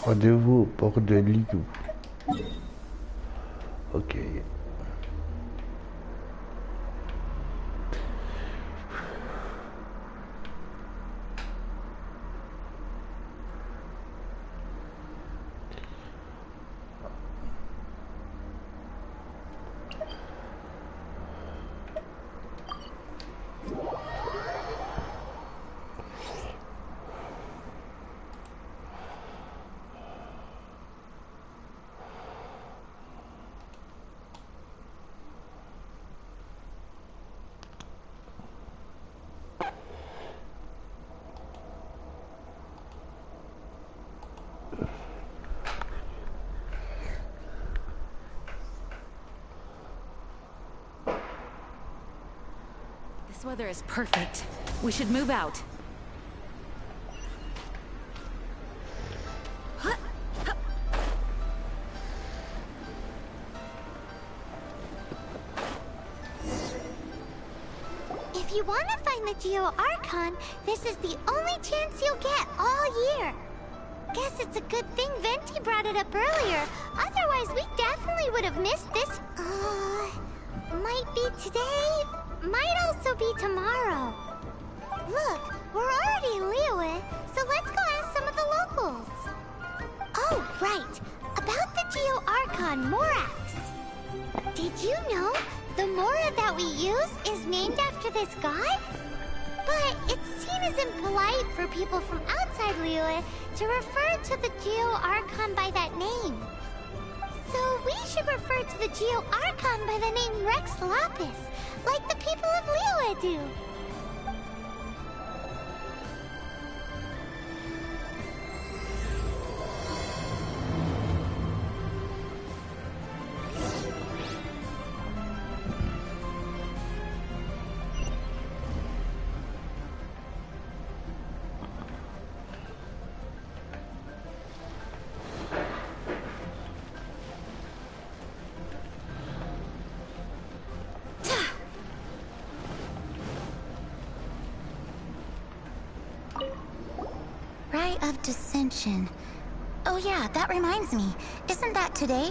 Rendez-vous au port de Ligou. Ok. This weather is perfect. We should move out. If you want to find the Geo Archon, this is the only chance you'll get all year. Guess it's a good thing Venti brought it up earlier. Otherwise, we definitely would have missed this. Might be today, might also be tomorrow. Look, we're already in Liyue, so let's go ask some of the locals. Oh, right. About the Geo Archon Morax. Did you know the Mora that we use is named after this god? But it's seen as impolite for people from outside Liyue to refer to the Geo Archon by that name. So we should refer to the Geo Archon by the name Rex Lapis, like the people of Liyue do. Rite of Dissension. Oh yeah, that reminds me. Isn't that today?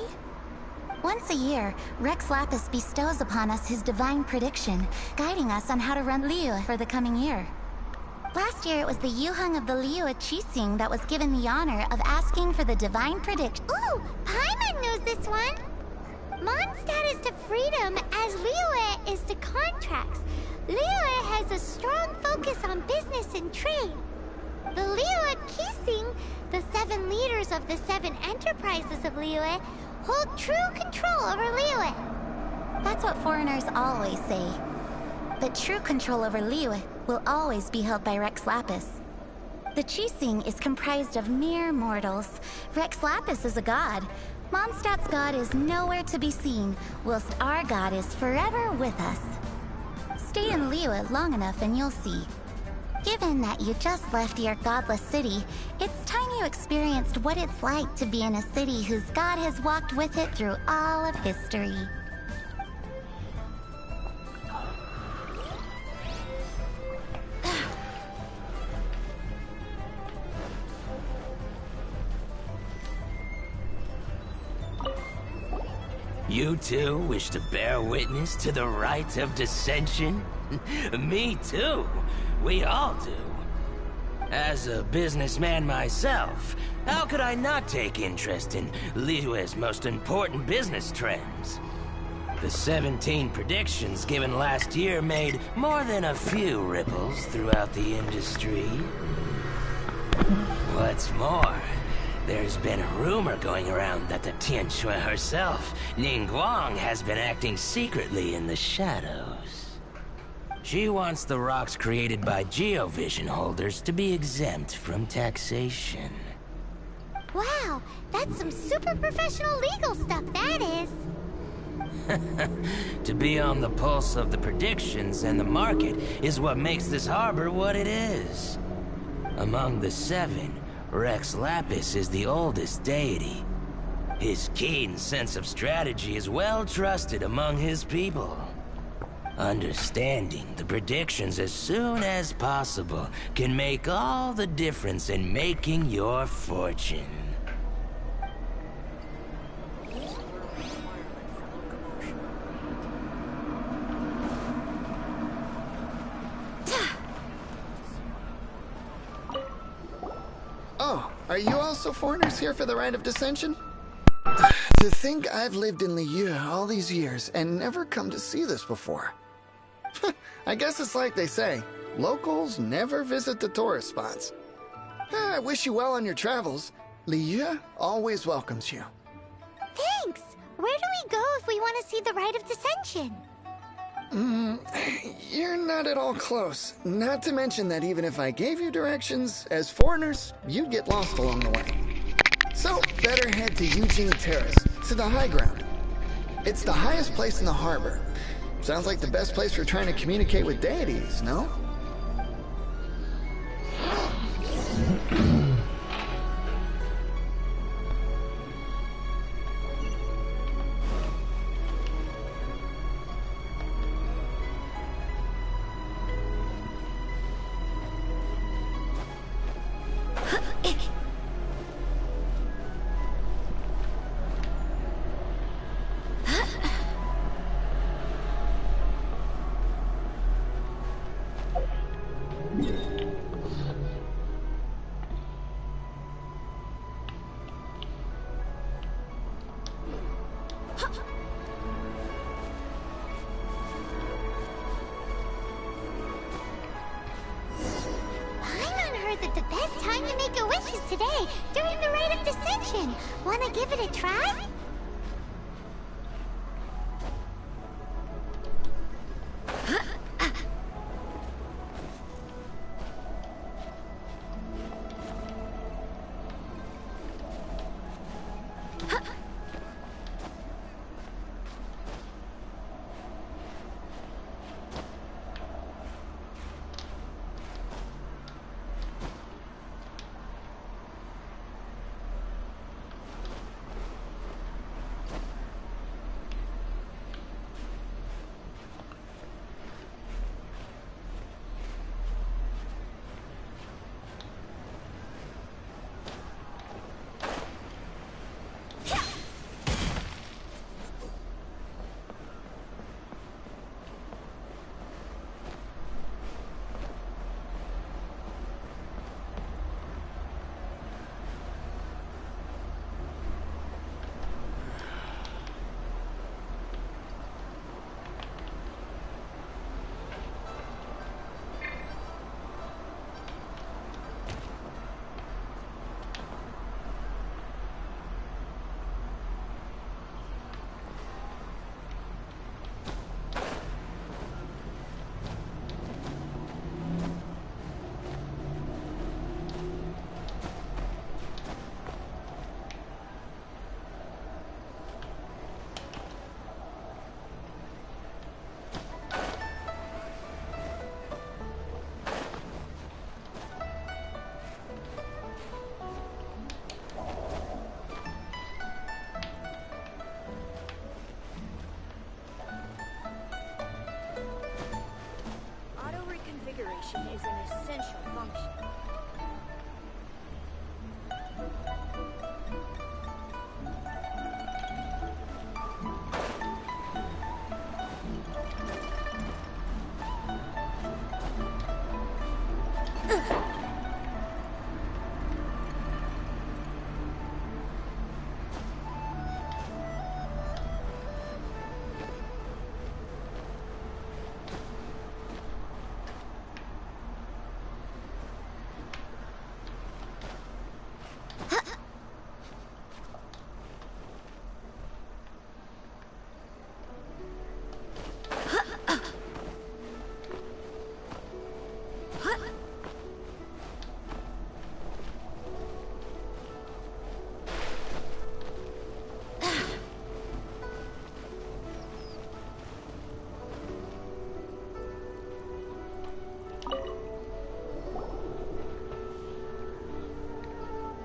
Once a year, Rex Lapis bestows upon us his divine prediction, guiding us on how to run Liyue for the coming year. Last year it was the Yuheng of the Liyue Qixing that was given the honor of asking for the divine prediction. Ooh, Paimon knows this one! Mondstadt is to freedom as Liyue is to contracts. Liyue has a strong focus on business and trade. The Liyue Qixing, the 7 leaders of the 7 enterprises of Liyue, hold true control over Liyue. That's what foreigners always say. But true control over Liyue will always be held by Rex Lapis. The Qixing is comprised of mere mortals. Rex Lapis is a god. Mondstadt's god is nowhere to be seen, whilst our god is forever with us. Stay in Liyue long enough and you'll see. Given that you just left your godless city, it's time you experienced what it's like to be in a city whose god has walked with it through all of history. You too wish to bear witness to the rite of dissension? Me too. We all do. As a businessman myself, how could I not take interest in Liyue's most important business trends? The 17 predictions given last year made more than a few ripples throughout the industry. What's more, there's been a rumor going around that the Tianshui herself, Ningguang, has been acting secretly in the shadows. She wants the rocks created by Geovision holders to be exempt from taxation. Wow, that's some super professional legal stuff, that is. To be on the pulse of the predictions and the market is what makes this harbor what it is. Among the 7, Rex Lapis is the oldest deity. His keen sense of strategy is well trusted among his people. Understanding the predictions as soon as possible can make all the difference in making your fortune. Are you also foreigners here for the rite of dissension? To think I've lived in Liu all these years and never come to see this before. I guess it's like they say, locals never visit the tourist spots. I wish you well on your travels. Liu always welcomes you. Thanks! Where do we go if we want to see the rite of dissension? You're not at all close. Not to mention that even if I gave you directions, as foreigners, you'd get lost along the way. So, better head to Eugene Terrace, to the high ground. It's the highest place in the harbor. Sounds like the best place for trying to communicate with deities, no? That the best time to make a wish is today, during the rite of dissension. Wanna give it a try? Auto-reconfiguration is an essential function.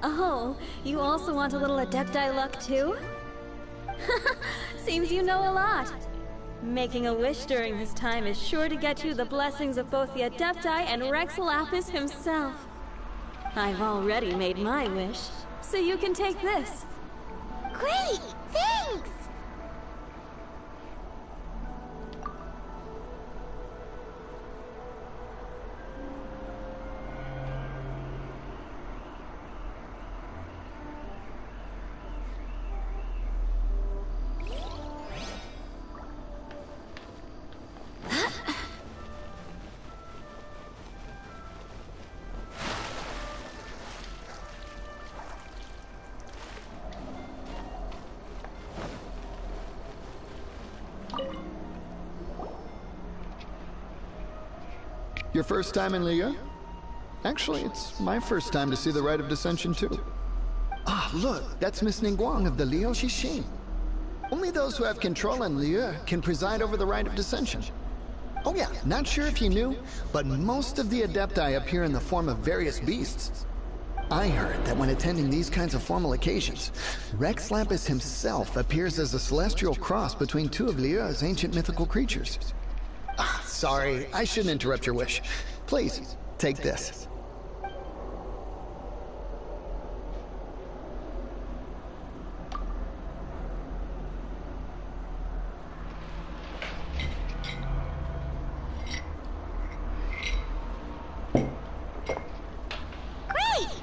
Oh, you also want a little Adepti luck too? Seems you know a lot. Making a wish during this time is sure to get you the blessings of both the Adepti and Rex Lapis himself. I've already made my wish, so you can take this. Great! Thanks! Your first time in Liyue? Actually, it's my first time to see the Rite of Dissension too. Ah, look, that's Miss Ningguang of the Liu Xixing. Only those who have control in Liyue can preside over the Rite of Dissension. Oh yeah, not sure if you knew, but most of the Adepti appear in the form of various beasts. I heard that when attending these kinds of formal occasions, Rex Lapis himself appears as a celestial cross between two of Liyue's ancient mythical creatures. Ah, sorry, I shouldn't interrupt your wish. Please, take this.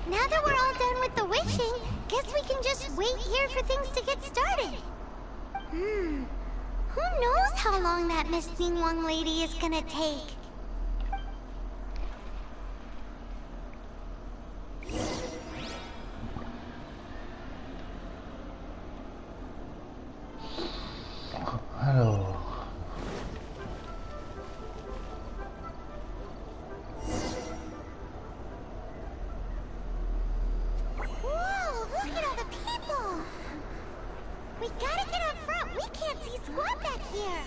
Now that we're all done with the wishing, guess we can just wait here for things to get started. Who knows how long that Miss Ningguang lady is gonna take? Alors... We gotta get up front. We can't see squat back here.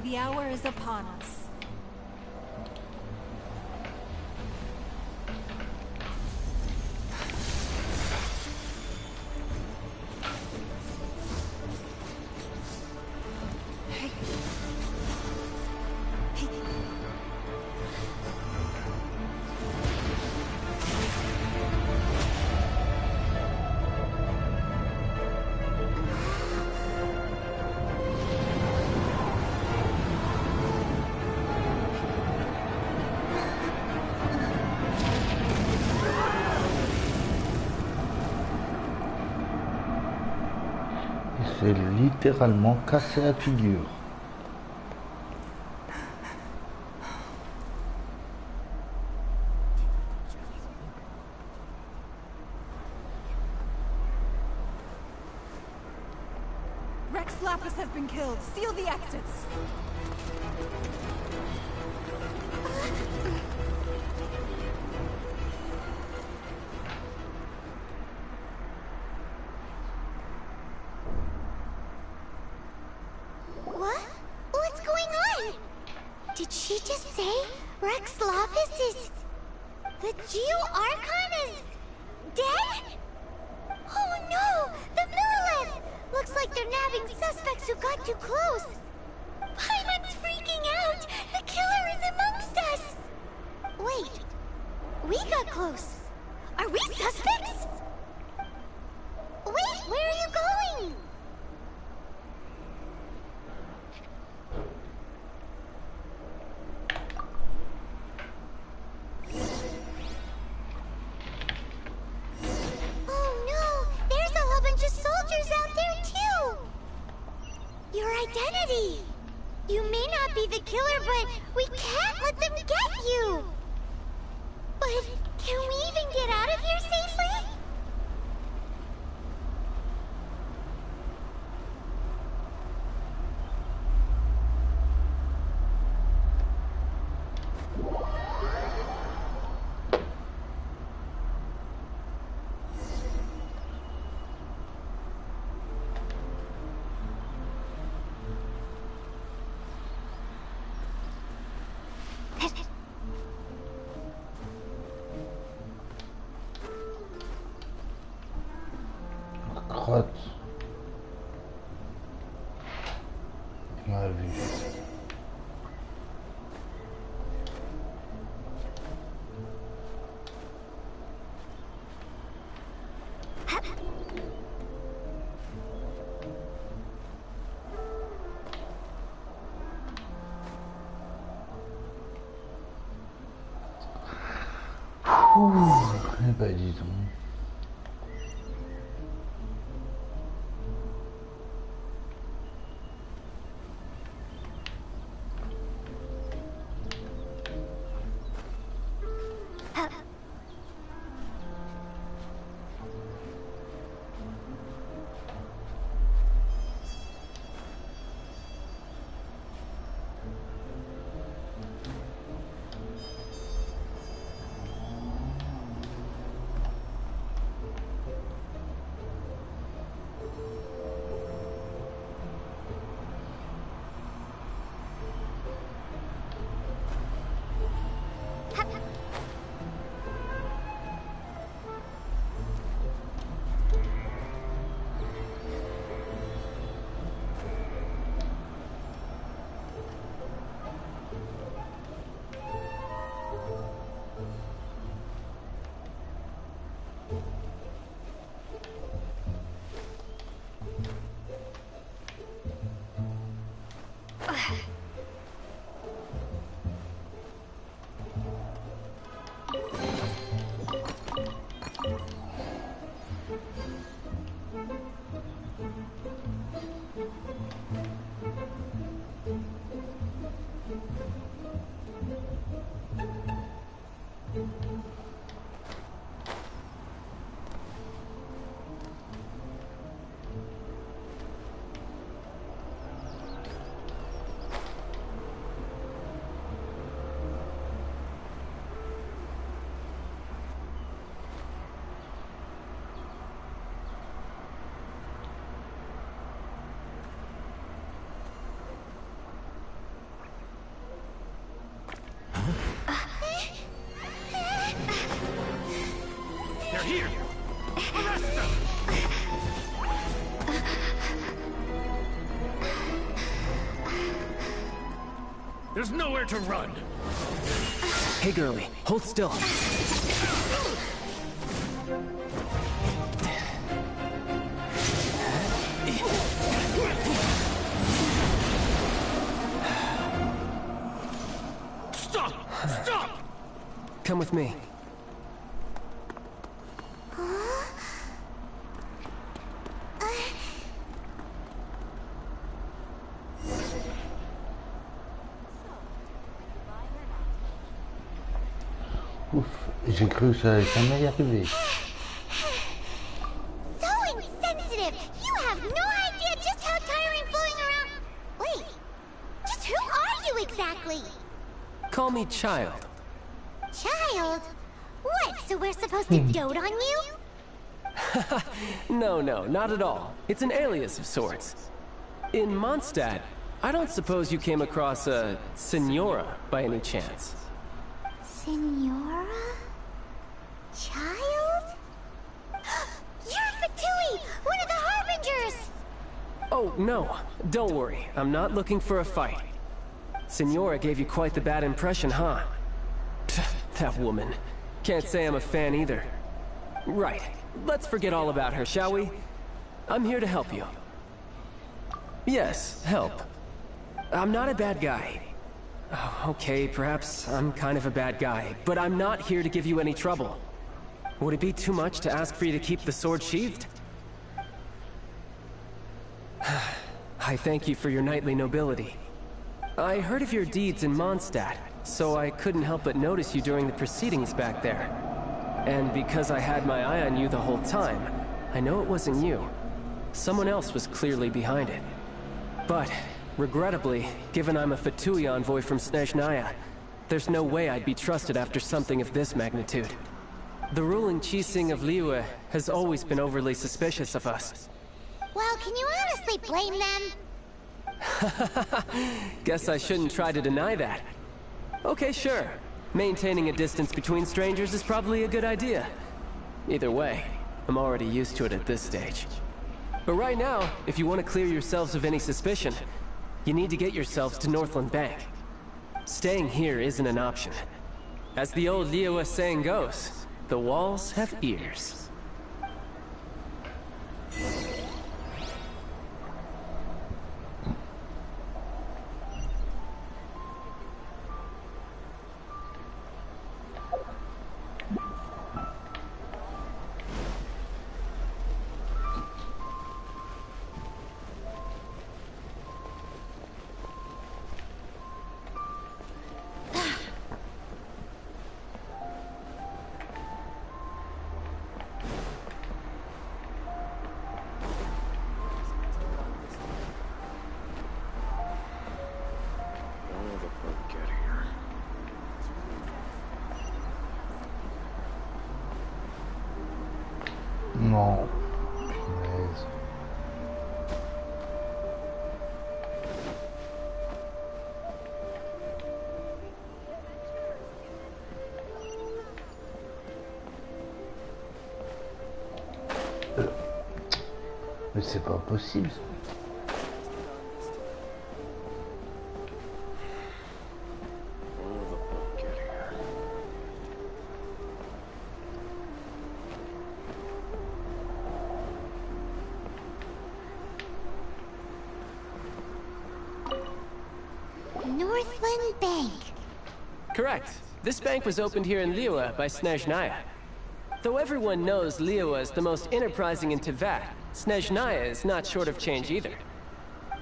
The hour is upon us. C'est littéralement cassé la figure. Rex Lapis has been killed. Seal the exits. What? What's going on? Did she just say Rex Lapis is... The Geo Archon is... dead? Oh no! The Millilith! Looks like they're nabbing suspects who got too close. Paimon's freaking out! The killer is amongst us! Wait. We got close. Are we suspects? Wait, where are you going? Your identity! You may not be the killer, but we can't let them get you! But can we even get out of here safely? Crotte. Bien vu. Eh ben dis donc. here! Arrest them! There's nowhere to run! Hey girlie, hold still. Stop! Stop! Come with me. Ouf, j'ai cru que ça allait jamais y arriver. So insensitive! You have no idea just how tiring fooling around. Wait, just who are you exactly? Call me Child. Child? What, so we're supposed to dote on you? No, not at all. It's an alias of sorts. In Mondstadt, I don't suppose you came across a Senora by any chance. Senora? Child? You're Fatui, one of the Harbingers! Oh, no. Don't worry. I'm not looking for a fight. Senora gave you quite the bad impression, huh? That woman. Can't say I'm a fan either. Right. Let's forget all about her, shall we? I'm here to help you. Yes, help. I'm not a bad guy. Oh, okay, perhaps I'm kind of a bad guy, but I'm not here to give you any trouble. Would it be too much to ask for you to keep the sword sheathed? I thank you for your knightly nobility. I heard of your deeds in Mondstadt, so I couldn't help but notice you during the proceedings back there. And because I had my eye on you the whole time, I know it wasn't you. Someone else was clearly behind it. But, regrettably, given I'm a Fatui envoy from Snezhnaya, there's no way I'd be trusted after something of this magnitude. The ruling Qixing of Liyue has always been overly suspicious of us. Well, can you honestly blame them? Guess I shouldn't try to deny that. Okay, sure. Maintaining a distance between strangers is probably a good idea. Either way, I'm already used to it at this stage. But right now, if you want to clear yourselves of any suspicion, you need to get yourselves to Northland Bank. Staying here isn't an option. As the old Liyue saying goes, the walls have ears. Non. Punaise. Mais c'est pas possible. Northland Bank. Correct. This bank was opened here in Liyue by Snezhnaya. Though everyone knows Liyue is the most enterprising in Teyvat, Snezhnaya is not short of change either.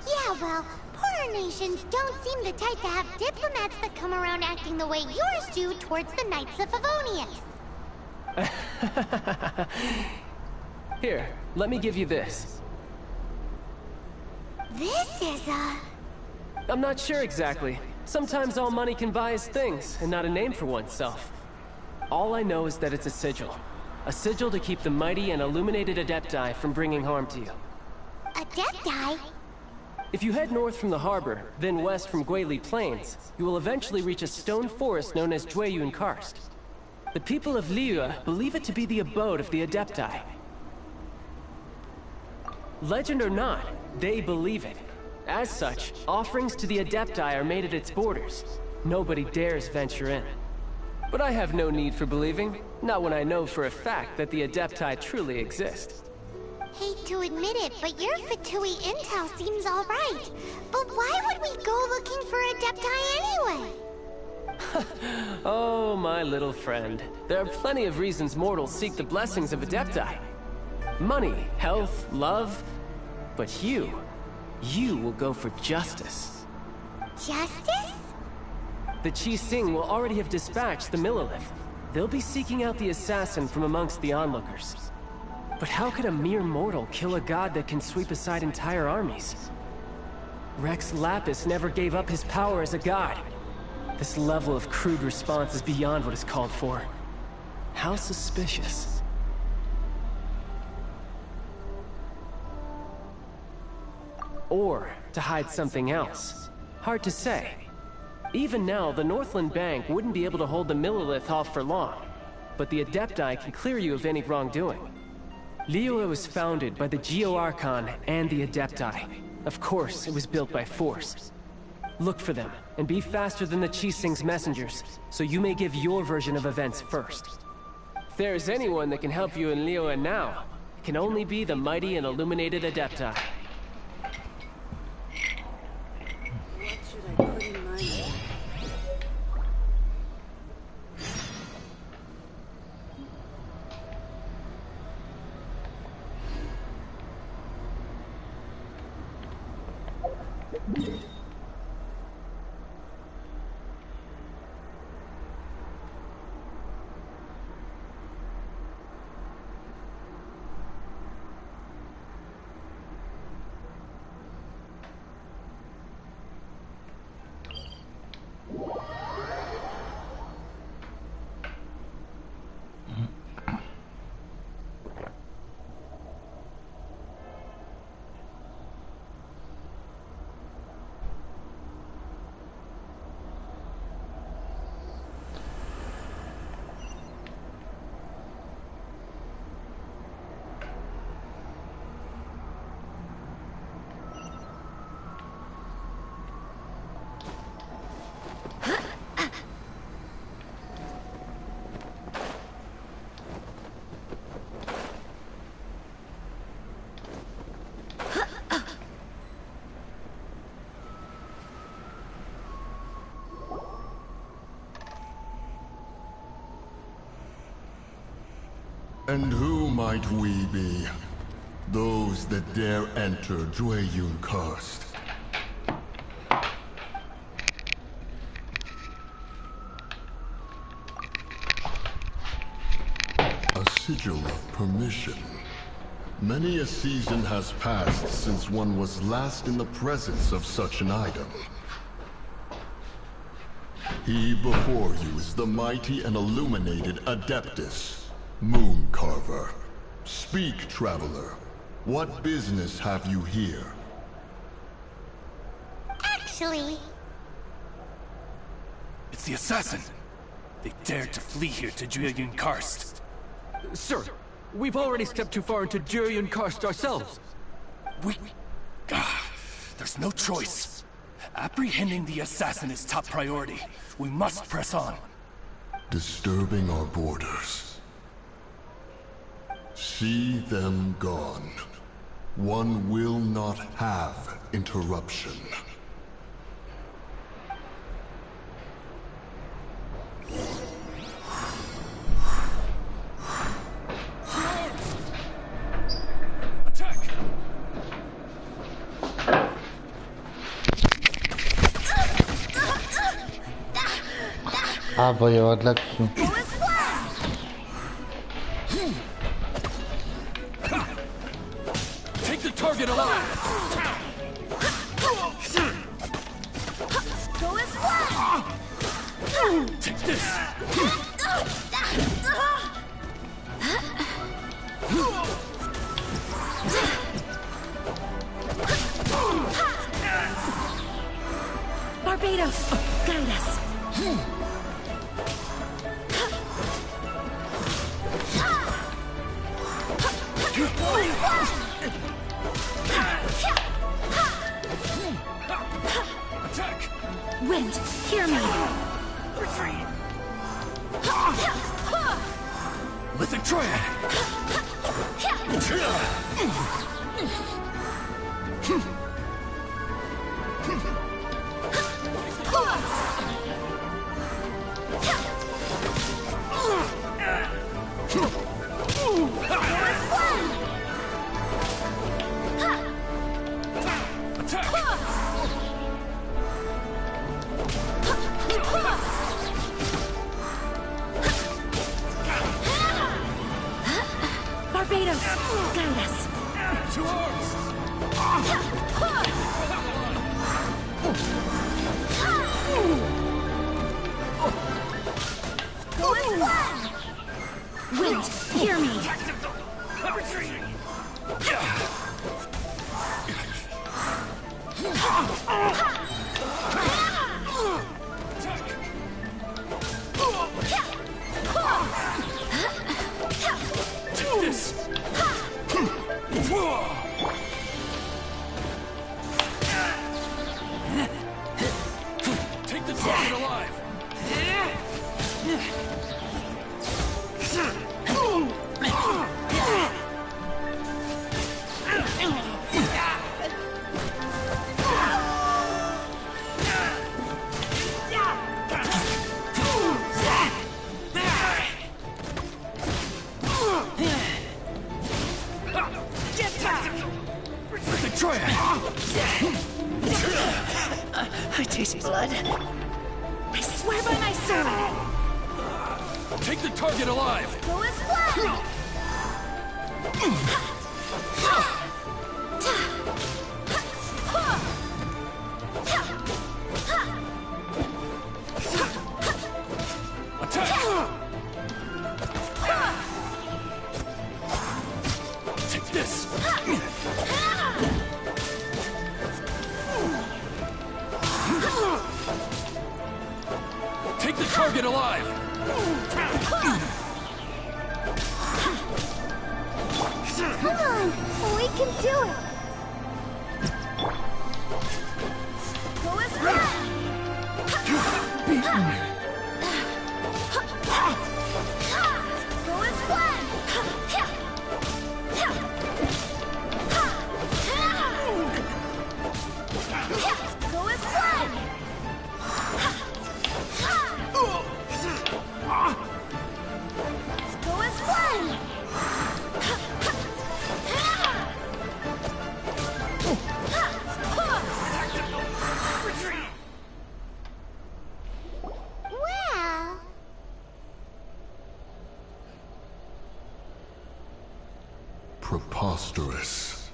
Yeah, well, poorer nations don't seem the type to have diplomats that come around acting the way yours do towards the Knights of Favonius. Here, let me give you this. This is a... I'm not sure exactly. Sometimes all money can buy is things, and not a name for oneself. All I know is that it's a sigil. A sigil to keep the mighty and illuminated Adepti from bringing harm to you. Adepti? If you head north from the harbor, then west from Guili Plains, you will eventually reach a stone forest known as Jueyun Karst. The people of Liyue believe it to be the abode of the Adepti. Legend or not, they believe it. As such, offerings to the Adepti are made at its borders. Nobody dares venture in. But I have no need for believing, not when I know for a fact that the Adepti truly exist. Hate to admit it, but your Fatui intel seems alright. But why would we go looking for Adepti anyway? Oh, my little friend. There are plenty of reasons mortals seek the blessings of Adepti. Money, health, love. But you will go for justice. Justice? The Qixing will already have dispatched the Millelith. They'll be seeking out the assassin from amongst the onlookers. But how could a mere mortal kill a god that can sweep aside entire armies? Rex Lapis never gave up his power as a god. This level of crude response is beyond what is called for. How suspicious. Or to hide something else. Hard to say. Even now, the Northland Bank wouldn't be able to hold the Millelith off for long. But the Adepti can clear you of any wrongdoing. Liyue was founded by the Geo-Archon and the Adepti. Of course, it was built by force. Look for them, and be faster than the Qixing's messengers, so you may give your version of events first. If there is anyone that can help you in Liyue now, it can only be the mighty and illuminated Adepti. What should I put in my name? And who might we be? Those that dare enter Jueyun Karst. A sigil of permission. Many a season has passed since one was last in the presence of such an item. He before you is the mighty and illuminated Adeptus. Moon Carver. Speak, traveler. What business have you here? Actually... It's the assassin! They dared to flee here to Jueyun Karst. Sir, we've already stepped too far into Jueyun Karst ourselves. There's no choice. Apprehending the assassin is top priority. We must press on. Disturbing our borders. See them gone. One will not have interruption. Attack! Ah, va y avoir de l'action. Take the target alive! Take this! Barbados, guide us. Wind, hear me! Retreat! Lithic Triad! Barbados, guide us. Two arms! Wind, hear me! Take this! Take the target alive! Try it! I taste blood. I swear by my sword! Take the target alive! Go as one! Attack! Take this! Take the target alive! Come on! We can do it! Go as one! Beaten! Go as one! Go as one! Go as one! Well... Preposterous.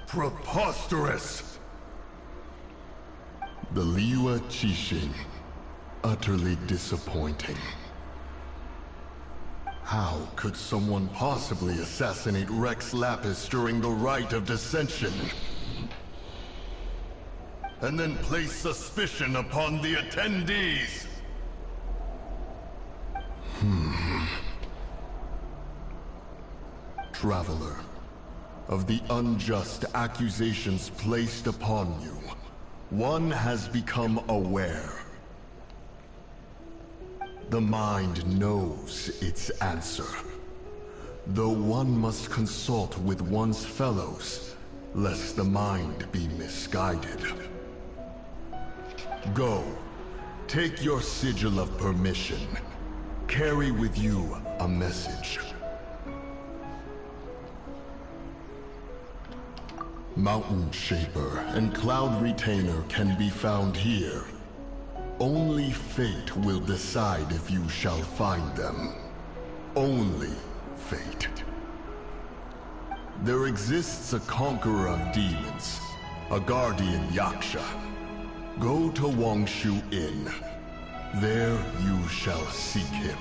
Preposterous! The Liua Chishin. Utterly disappointing. How could someone possibly assassinate Rex Lapis during the rite of dissension? And then place suspicion upon the attendees? Traveler, of the unjust accusations placed upon you, one has become aware. The mind knows its answer, though one must consult with one's fellows, lest the mind be misguided. Go, take your sigil of permission. Carry with you a message. Mountain Shaper and Cloud Retainer can be found here. Only fate will decide if you shall find them. Only fate. There exists a conqueror of demons, a guardian Yaksha. Go to Wangshu Inn. There you shall seek him.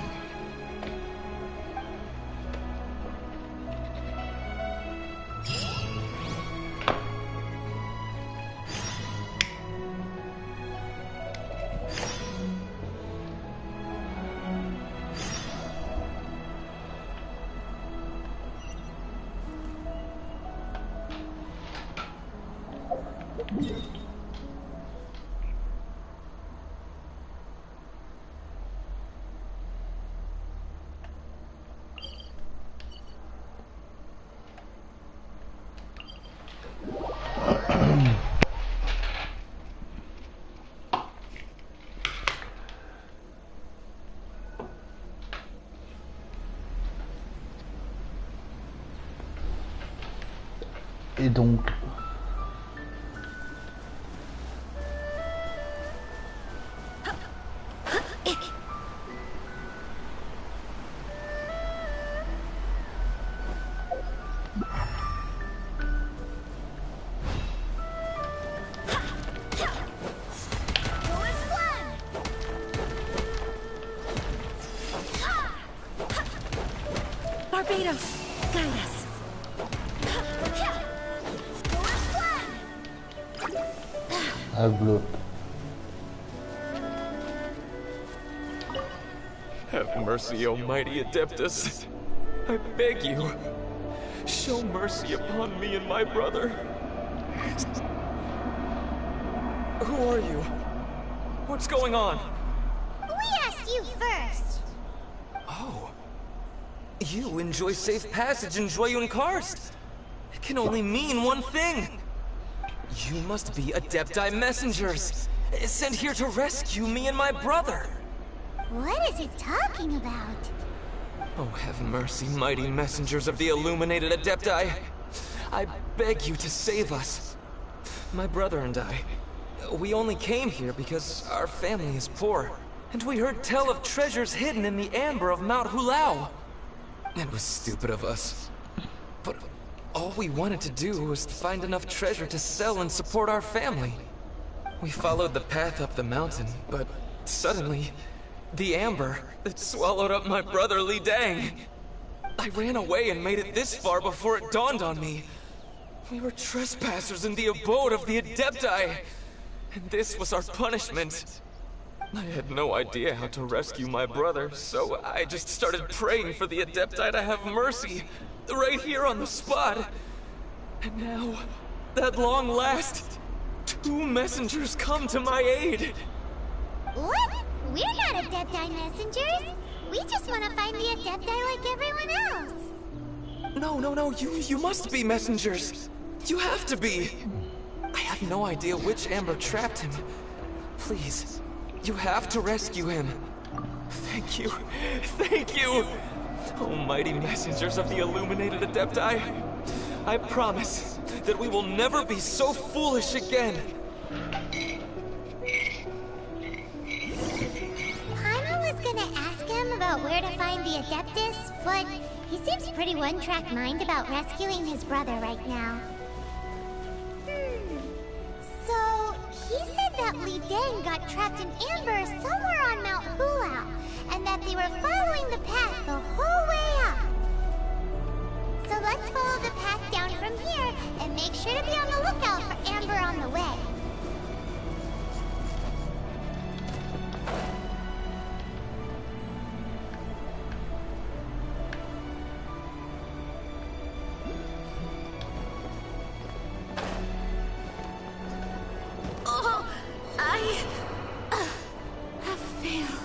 Et donc... Barbados, guide us. I blow. Have mercy, O mighty Adeptus. I beg you, show mercy upon me and my brother. Who are you? What's going on? We asked you first. Oh. You enjoy safe passage in Joyun Karst. It can only mean one thing. You must be Adepti messengers, sent here to rescue me and my brother. What is he talking about? Oh, have mercy, mighty messengers of the illuminated Adepti. I beg you to save us. My brother and I, we only came here because our family is poor, and we heard tell of treasures hidden in the amber of Mount Hulao. It was stupid of us, but all we wanted to do was to find enough treasure to sell and support our family. We followed the path up the mountain, but suddenly, the amber that swallowed up my brother Li Dang. I ran away and made it this far before it dawned on me. We were trespassers in the abode of the Adepti, and this was our punishment. I had no idea how to rescue my brother, so I just started praying for the Adepti to have mercy, right here on the spot. And now, at long last, 2 messengers come to my aid. What? We're not Adepti messengers. We just want to find the Adepti like everyone else. No, you must be messengers. You have to be. I have no idea which amber trapped him. Please, you have to rescue him. Thank you. Thank you. Oh, mighty messengers of the illuminated Adepti. I promise that we will never be so foolish again. Paimon was gonna ask him about where to find the Adeptus, but he seems pretty one-track mind about rescuing his brother right now. So, he said that Li Dang got trapped in amber somewhere on Mount Hulao, and that they were following the path the whole way up. So let's follow the path down from here, and make sure to be on the lookout for amber on the way. Oh, I have failed.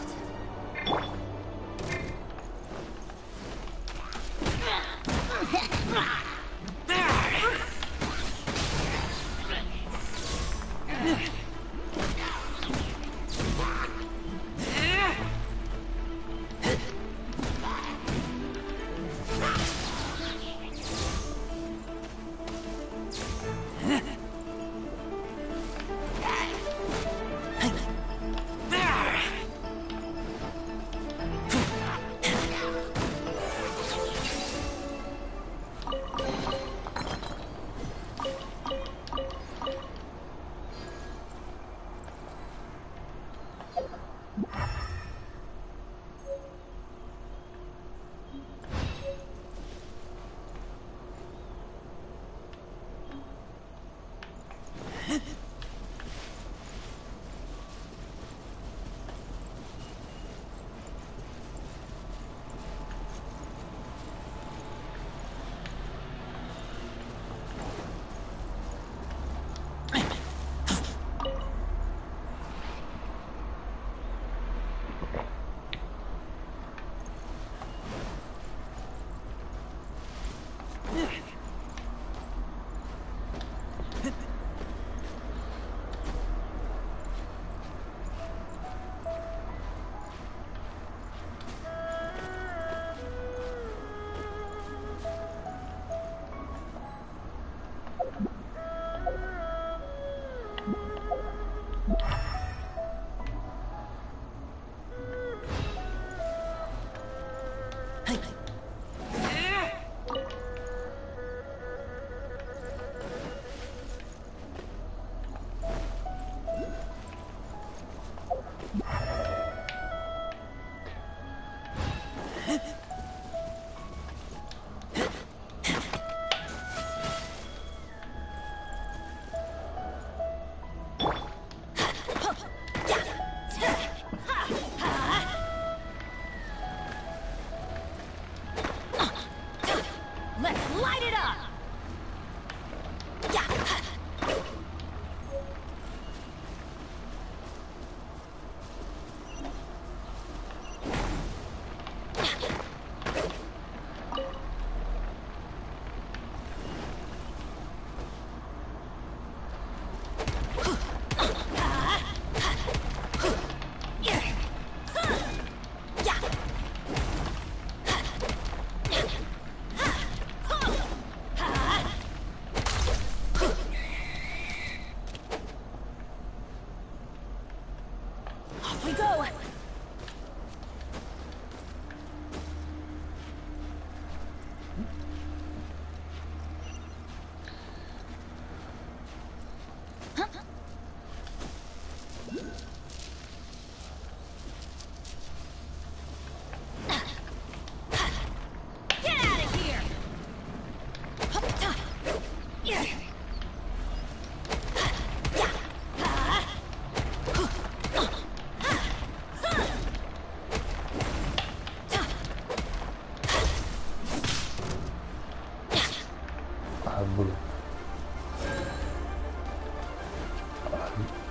Let's light it up!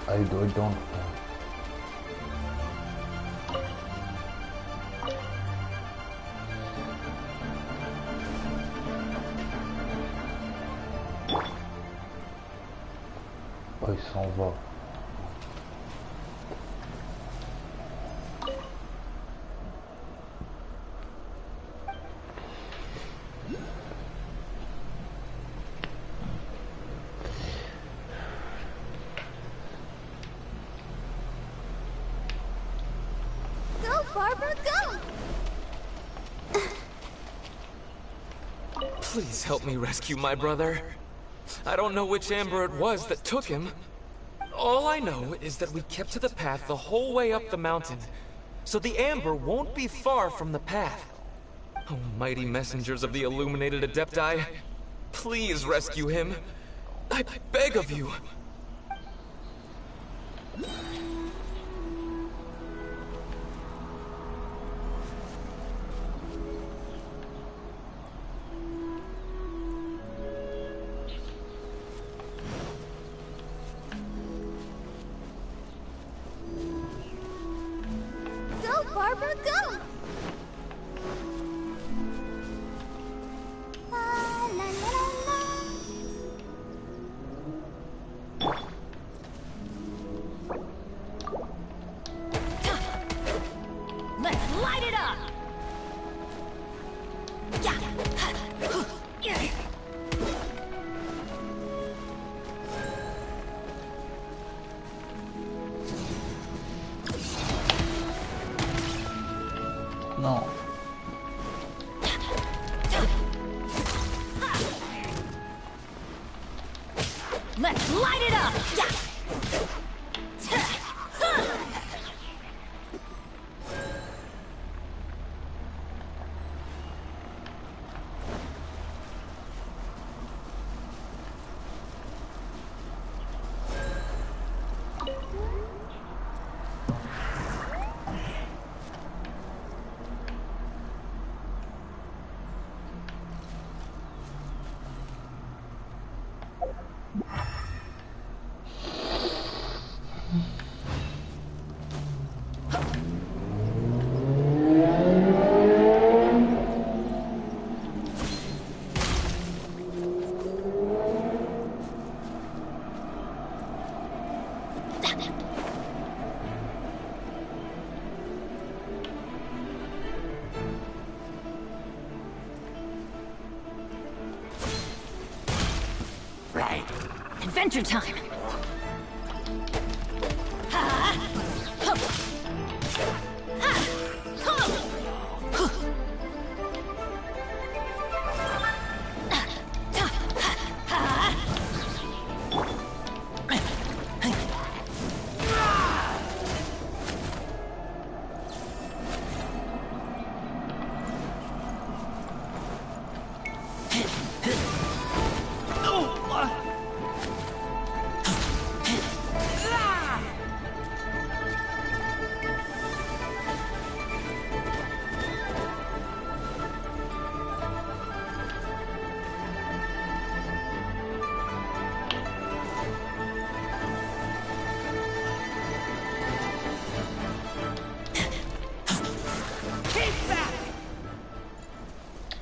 I don't know. Oh, il s'en va. Please help me rescue my brother. I don't know which amber it was that took him. All I know is that we kept to the path the whole way up the mountain, so the amber won't be far from the path. Oh, mighty messengers of the illuminated adepti, please rescue him. I beg of you. No. Let's light it up! Right. Adventure time!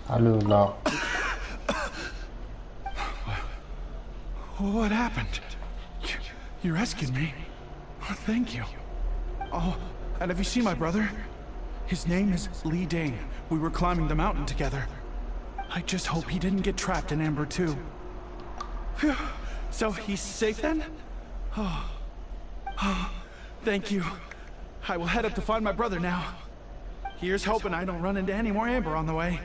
Allô, là. What happened? You rescued me. Oh, thank you. Oh, and have you seen my brother? His name is Lee Dane. We were climbing the mountain together. I just hope he didn't get trapped in Amber too. Phew. So he's safe then? Oh. Oh, thank you. I will head up to find my brother now. Here's hoping I don't run into any more Amber on the way.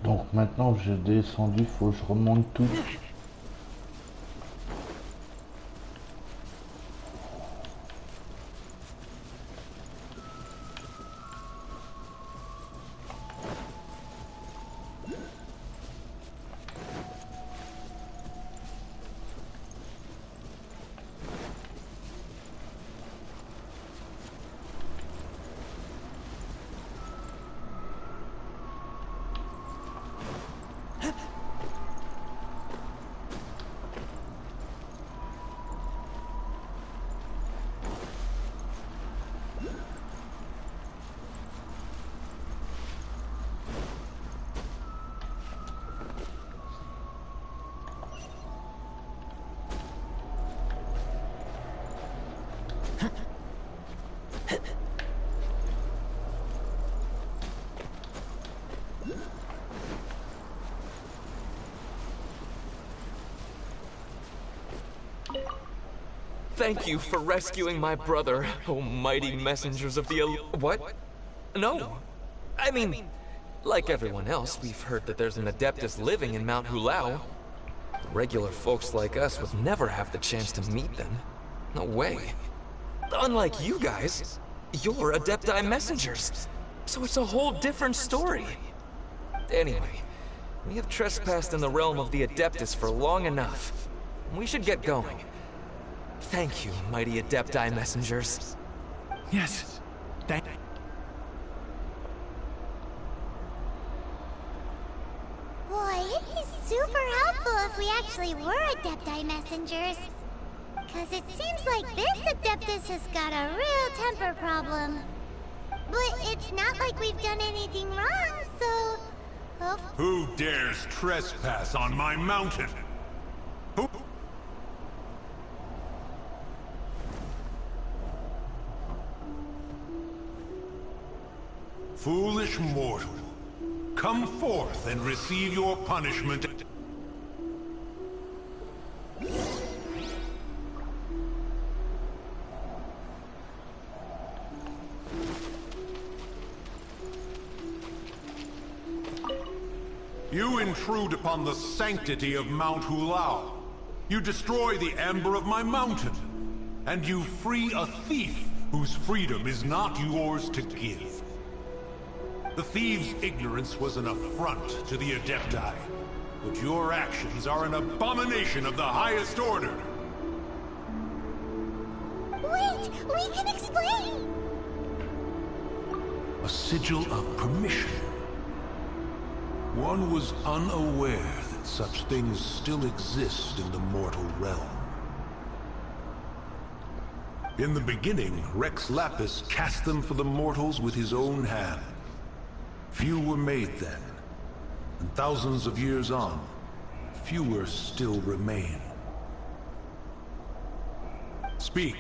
Donc maintenant que j'ai descendu, faut que je remonte tout. Thank you for rescuing my brother, oh mighty messengers of the what? No. I mean, like everyone else, we've heard that there's an Adeptus living in Mount Hulao. Regular folks like us would never have the chance to meet them. No way. Unlike you guys, you're Adepti messengers. So it's a whole different story. Anyway, we have trespassed in the realm of the Adeptus for long enough. We should get going. Thank you, mighty Adepti messengers. Yes. Thank you. Boy, it'd be super helpful if we actually were Adepti messengers. Cause it seems like this Adeptus has got a real temper problem. But it's not like we've done anything wrong, so... Oh. Who dares trespass on my mountain? Who... Foolish mortal, come forth and receive your punishment. You intrude upon the sanctity of Mount Hulao. You destroy the amber of my mountain. And you free a thief whose freedom is not yours to give. The thief's ignorance was an affront to the Adepti, but your actions are an abomination of the highest order. Wait, we can explain! A sigil of permission. One was unaware that such things still exist in the mortal realm. In the beginning, Rex Lapis cast them for the mortals with his own hand. Few were made then, and thousands of years on, fewer still remain. Speak.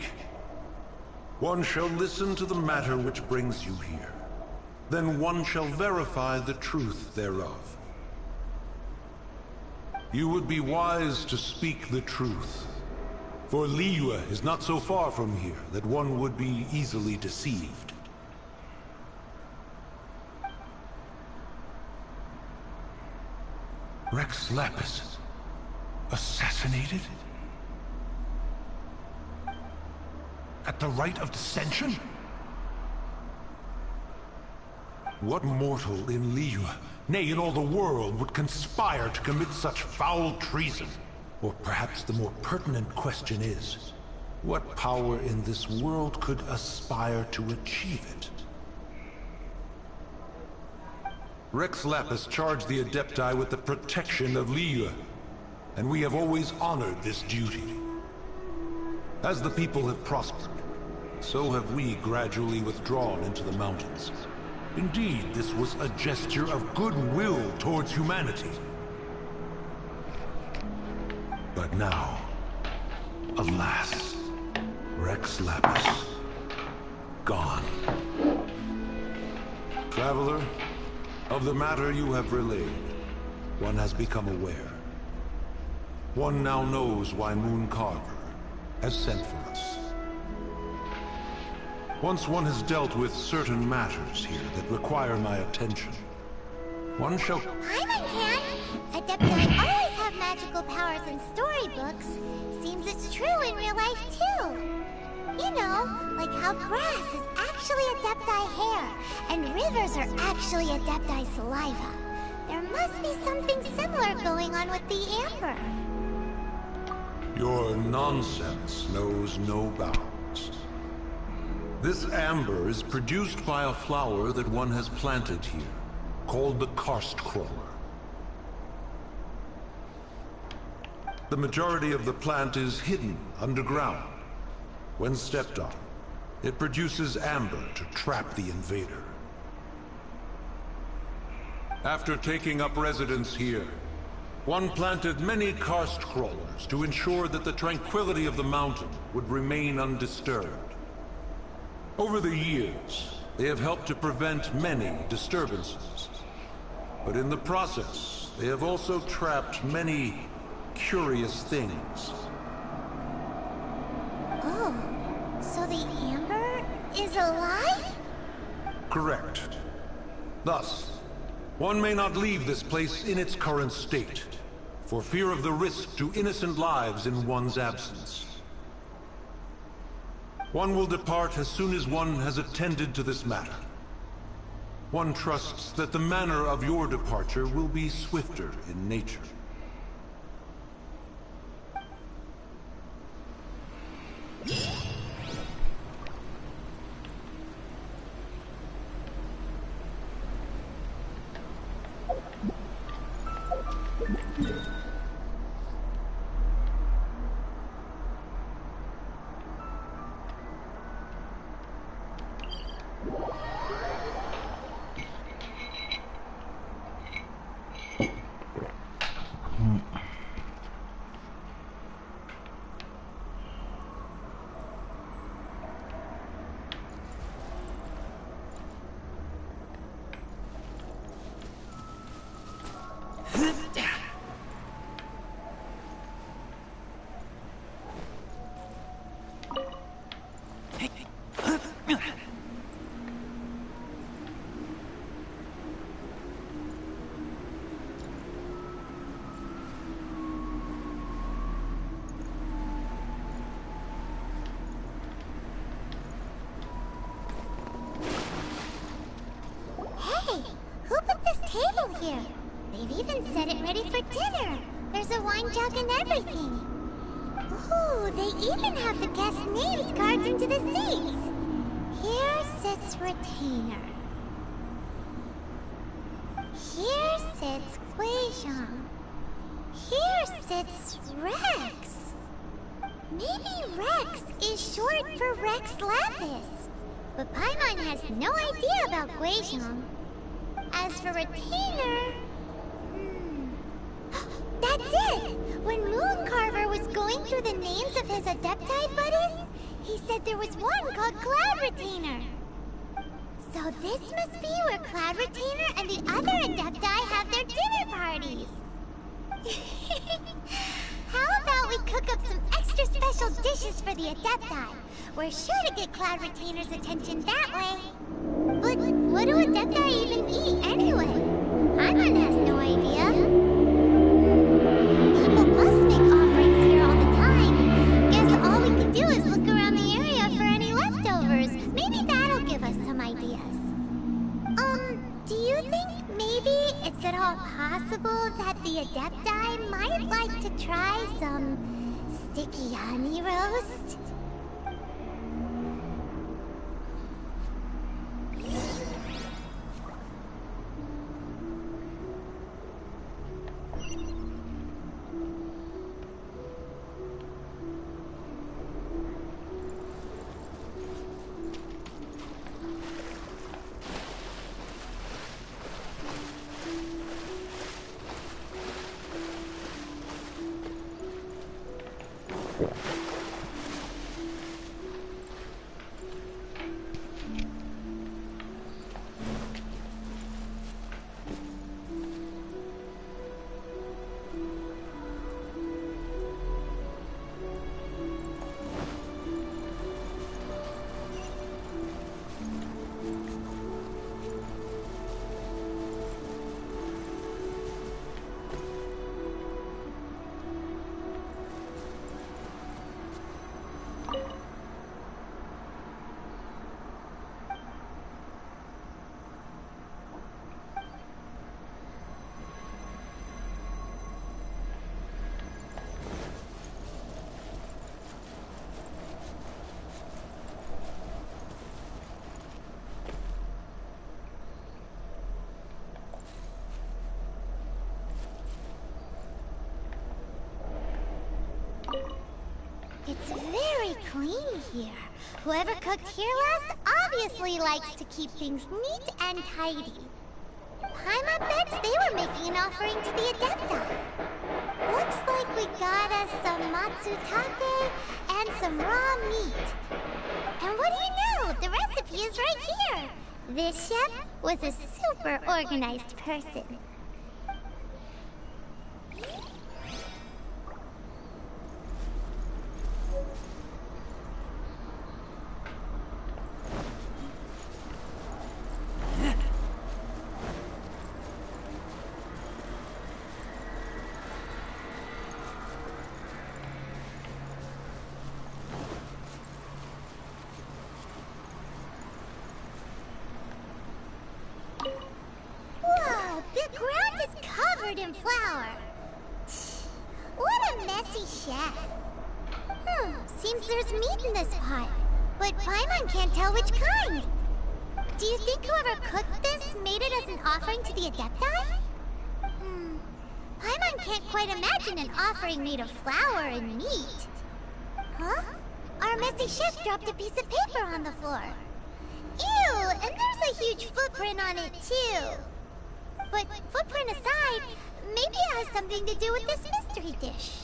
One shall listen to the matter which brings you here. Then one shall verify the truth thereof. You would be wise to speak the truth, for Liyue is not so far from here that one would be easily deceived. Rex Lapis, assassinated? At the rite of dissension? What mortal in Liyue, nay in all the world, would conspire to commit such foul treason? Or perhaps the more pertinent question is, what power in this world could aspire to achieve it? Rex Lapis charged the Adepti with the protection of Liyue. and we have always honored this duty. As the people have prospered, so have we gradually withdrawn into the mountains. Indeed, this was a gesture of goodwill towards humanity. But now, alas, Rex Lapis, gone. Traveler, of the matter you have relayed, one has become aware. One now knows why Moon Carver has sent for us. Once one has dealt with certain matters here that require my attention, one shall... Paimon can! Adepti always have magical powers in storybooks. Seems it's true in real life, too. You know, like how grass is actually Adepti hair, and rivers are actually Adepti saliva. There must be something similar going on with the amber. Your nonsense knows no bounds. This amber is produced by a flower that one has planted here, called the karst crawler. The majority of the plant is hidden underground. When stepped on, it produces amber to trap the invader. After taking up residence here, one planted many karst crawlers to ensure that the tranquility of the mountain would remain undisturbed. Over the years, they have helped to prevent many disturbances. But in the process, they have also trapped many curious things. Oh, so the amber is alive? Correct. Thus, one may not leave this place in its current state, for fear of the risk to innocent lives in one's absence. One will depart as soon as one has attended to this matter. One trusts that the manner of your departure will be swifter in nature. Here. They've even set it ready for dinner. There's a wine jug and everything. Ooh, they even have the guests' names carved into the seats. Here sits Retainer. Here sits Guizhong. Here sits Rex. Maybe Rex is short for Rex Lapis. But Paimon has no idea about Guizhong. As for Retainer... That's it! When Moon Carver was going through the names of his Adepti buddies, he said there was one called Cloud Retainer. So this must be where Cloud Retainer and the other Adepti have their dinner parties. How about we cook up some extra special dishes for the Adepti? We're sure to get Cloud Retainer's attention that way. But what do Adepti even eat anyway? Paimon has no idea. People must make offerings here all the time. Guess all we can do is look around the area for any leftovers. Maybe that'll give us some ideas. Do you think maybe it's at all possible that the Adepti might like to try some sticky honey roast? It's very clean here. Whoever cooked here last obviously likes to keep things neat and tidy. Paimon bets they were making an offering to the Adepta. Looks like we got us some matsutake and some raw meat. And what do you know? The recipe is right here. This chef was a super organized person. In flour. What a messy chef. Seems there's meat in this pot, but Paimon can't tell which kind. Do you think whoever cooked this made it as an offering to the Adepti? Paimon can't quite imagine an offering made of flour and meat. Huh? Our messy chef dropped a piece of paper on the floor. Ew, and there's a huge footprint on it too. But footprint aside, maybe it has something to do with this mystery dish.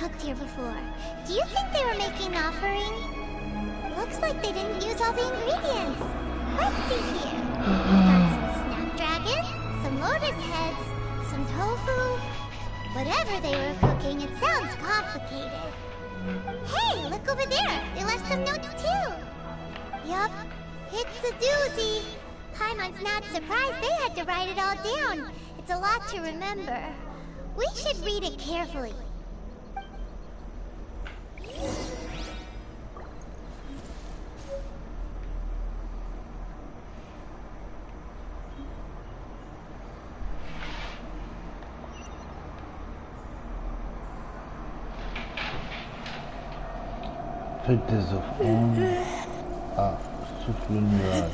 Cooked here before. Do you think they were making an offering? Looks like they didn't use all the ingredients. Let's see here. Got some snapdragon, some lotus heads, some tofu. Whatever they were cooking, it sounds complicated. Hey, look over there. They left some notes too. Yup, it's a doozy. Paimon's not surprised they had to write it all down. It's a lot to remember. We should read it carefully. Faites des offrandes à souffle le nuage.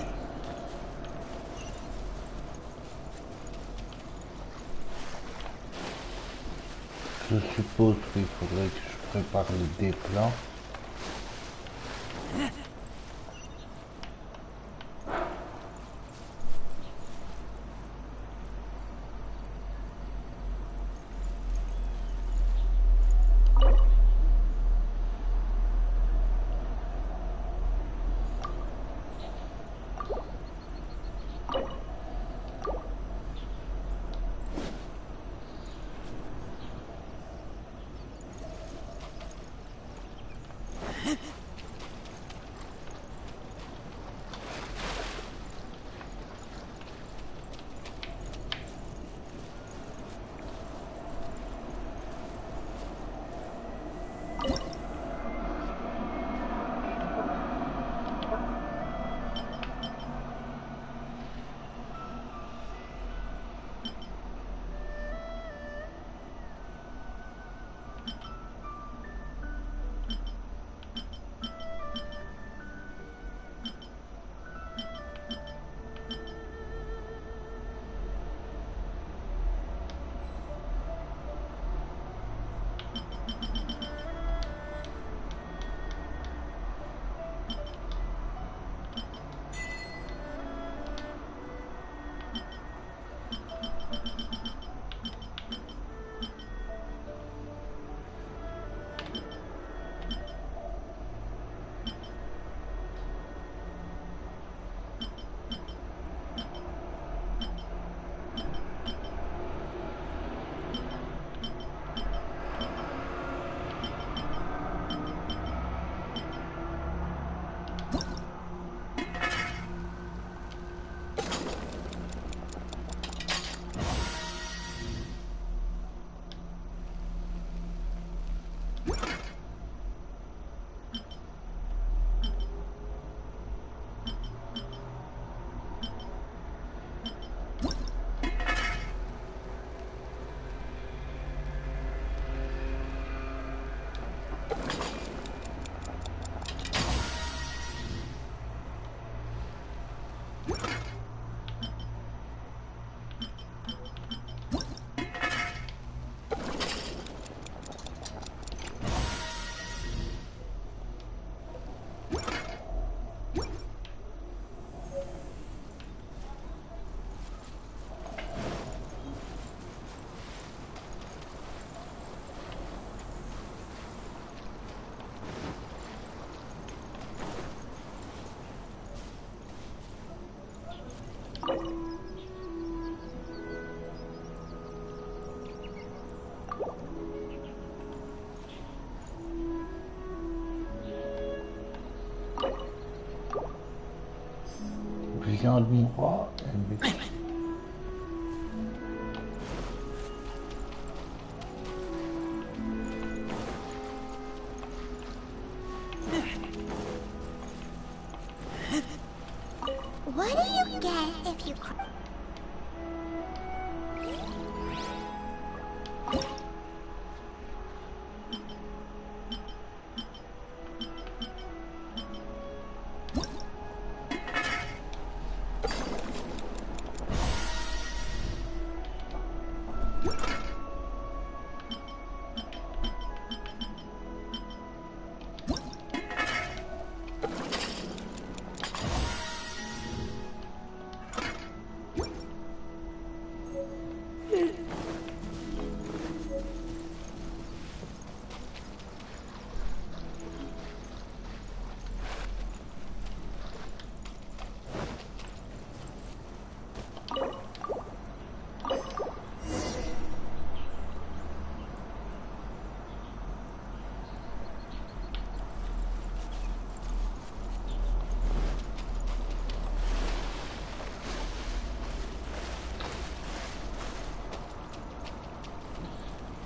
Je suppose qu'il faudrait que je prépare les déplats. viendra. What do you get if you cry?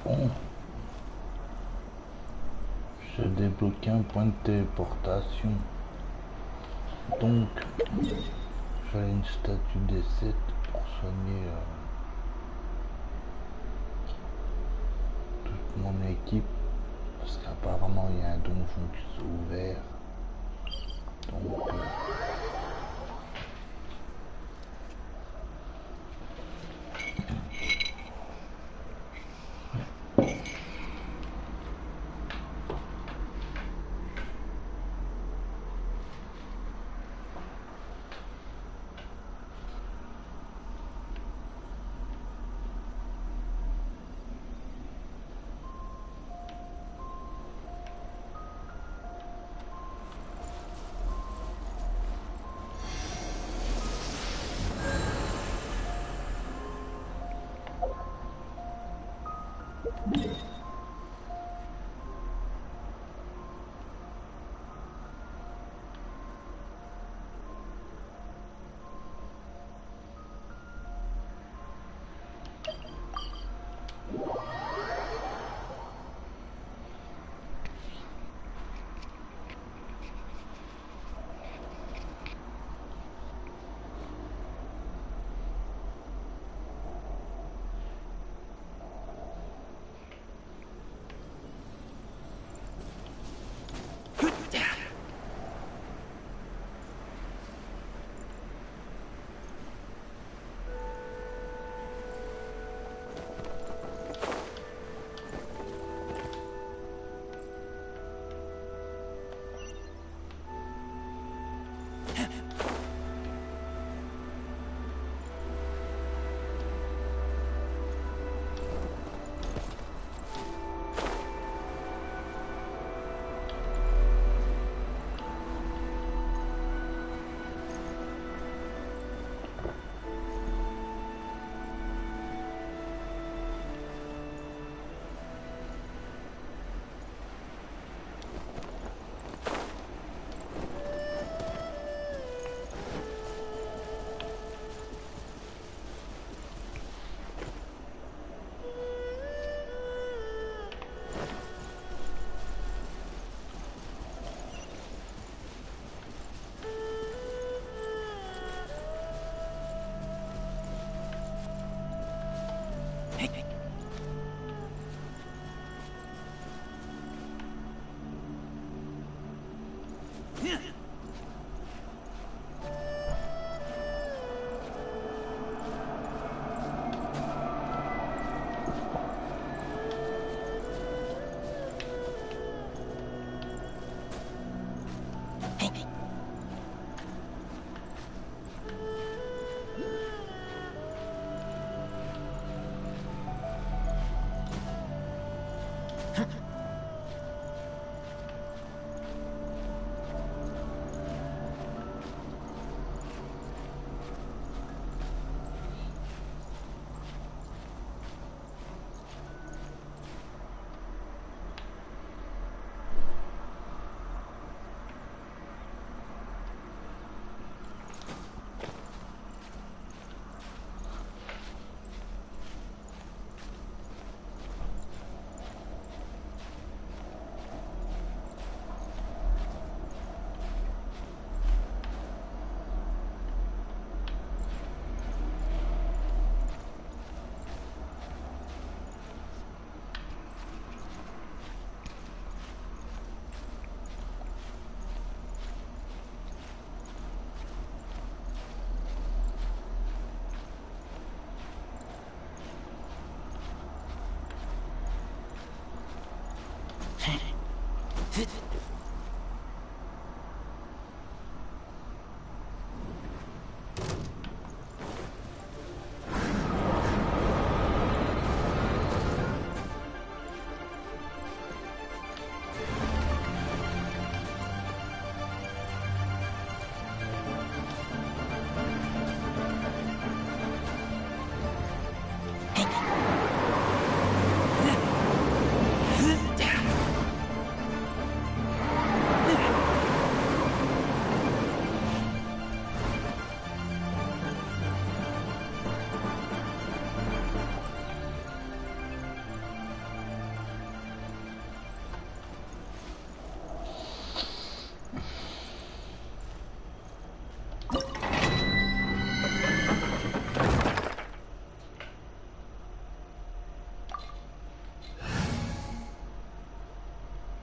Bon. J'ai débloqué un point de téléportation. Donc, j'ai une statue des 7 pour soigner toute mon équipe. Parce qu'apparemment, il y a un donjon qui s'est ouvert. Donc,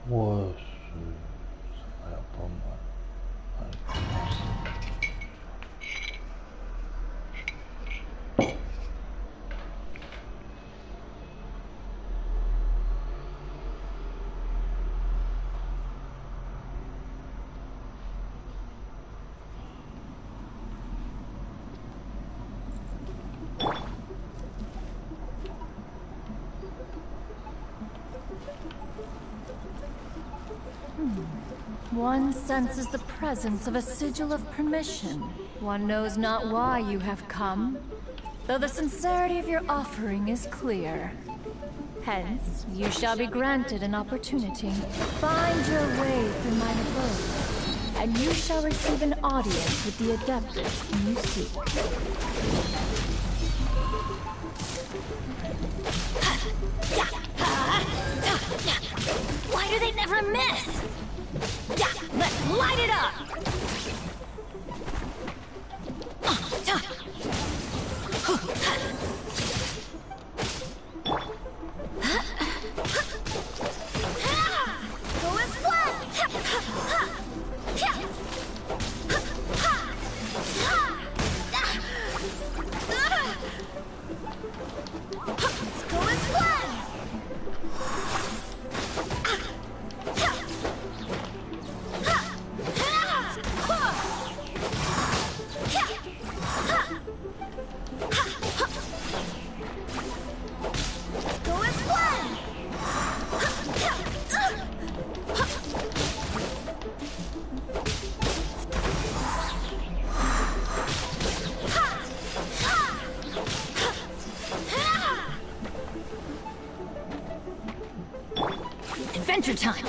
Ouais, ça a l'air pas mal. One senses the presence of a sigil of permission. One knows not why you have come, though the sincerity of your offering is clear. Hence, you shall be granted an opportunity. Find your way through mine abode, and you shall receive an audience with the adeptus whom you seek. Why do they never miss? Yeah, let's light it up! Go and splat! Go and splat! Adventure time!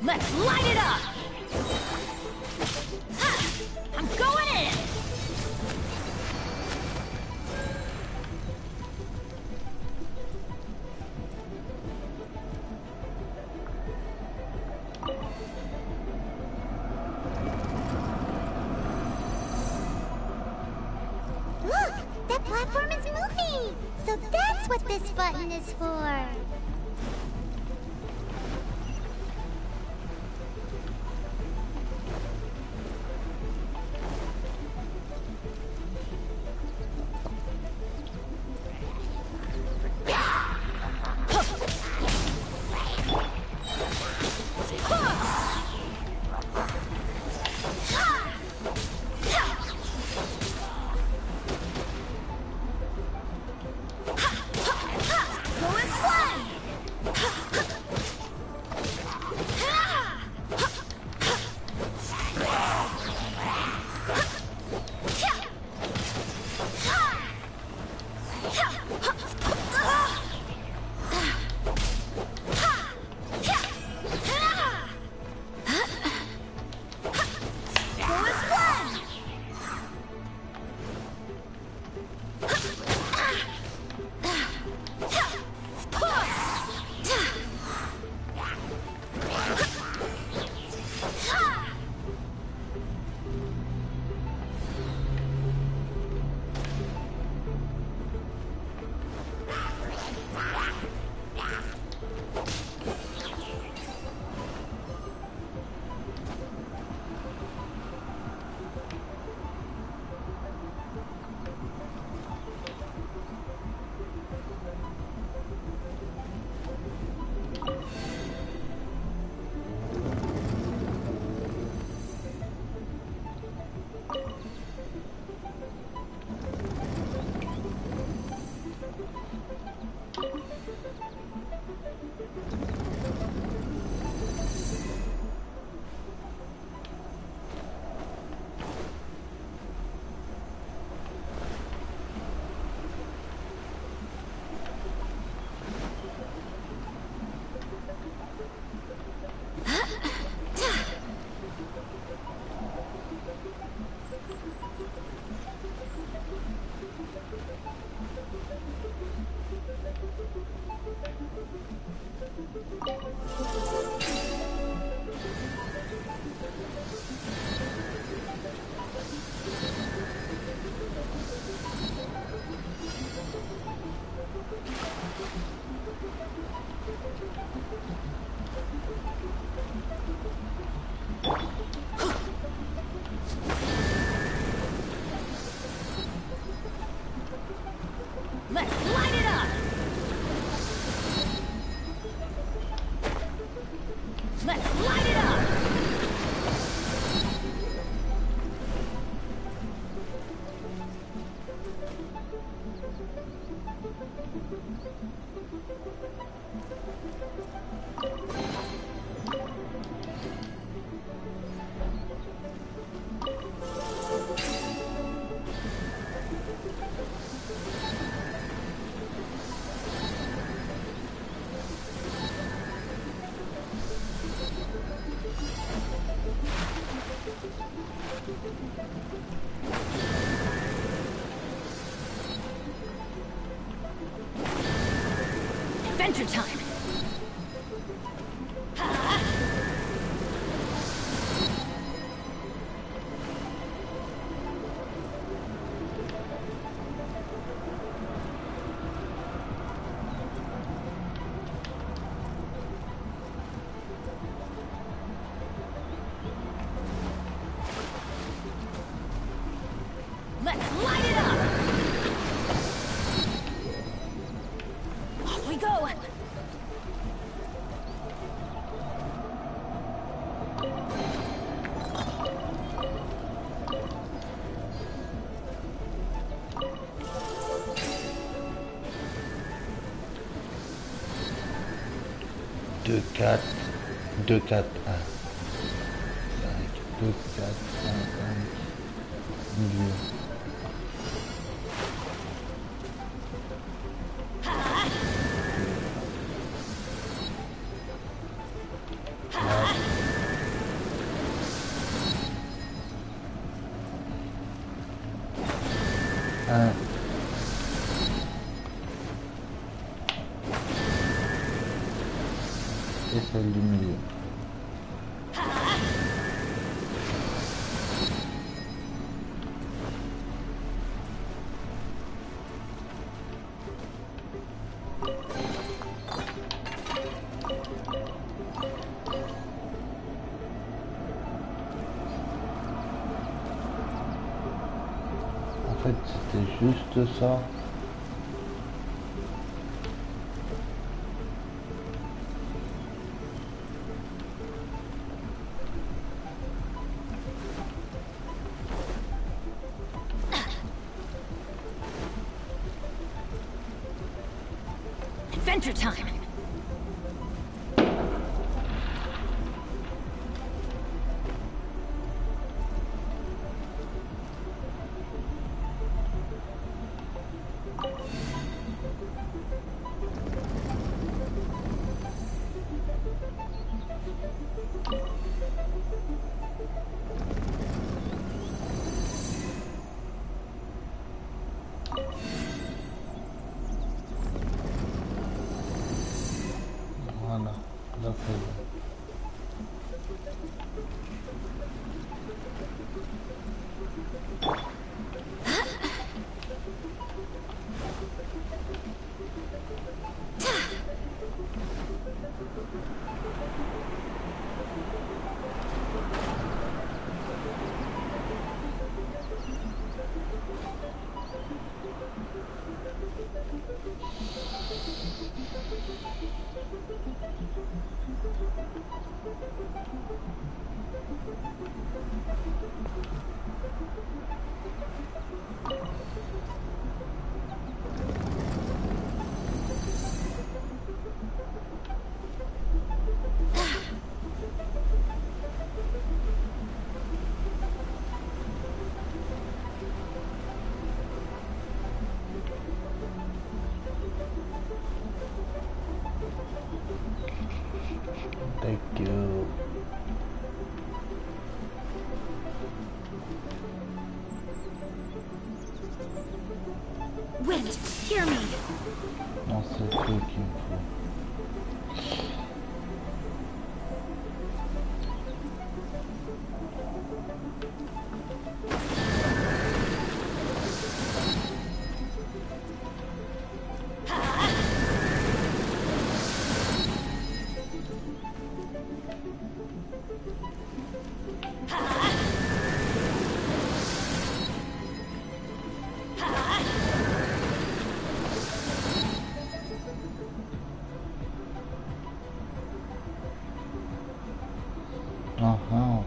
Let's light it up! I'm going in! Look! That platform is moving! So that's what this button is for! Go and splat! Adventure time! Let's light it up! Off we go! Deux, quatre, 2, 4, 1, 5, 2, 4, 5, 1, milieu. Et celle du milieu. En fait, c'était juste ça. Adventure time! Voilà, là c'est bon. Thank you. Wind, hear me. Non, c'est le truc qu'il me faut. Uh-huh.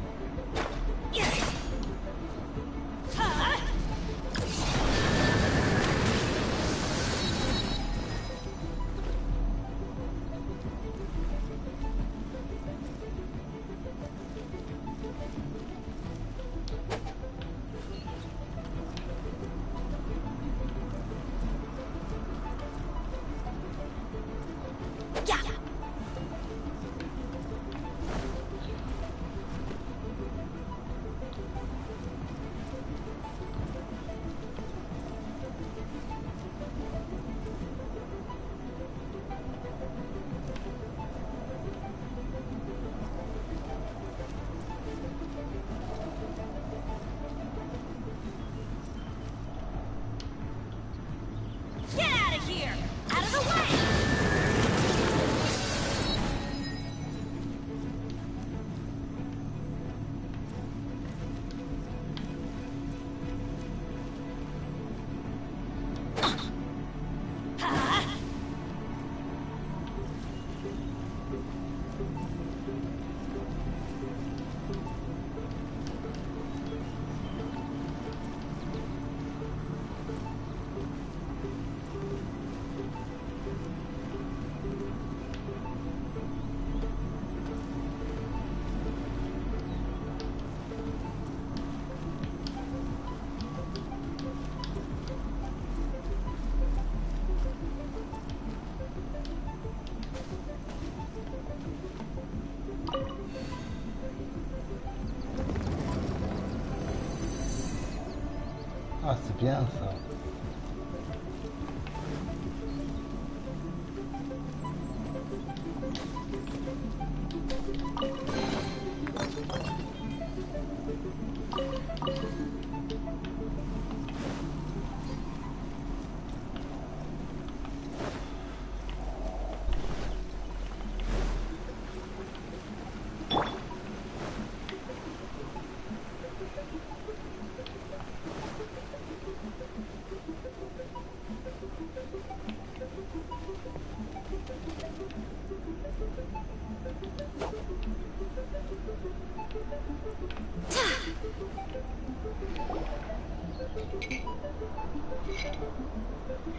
Ah, c'est bien ça.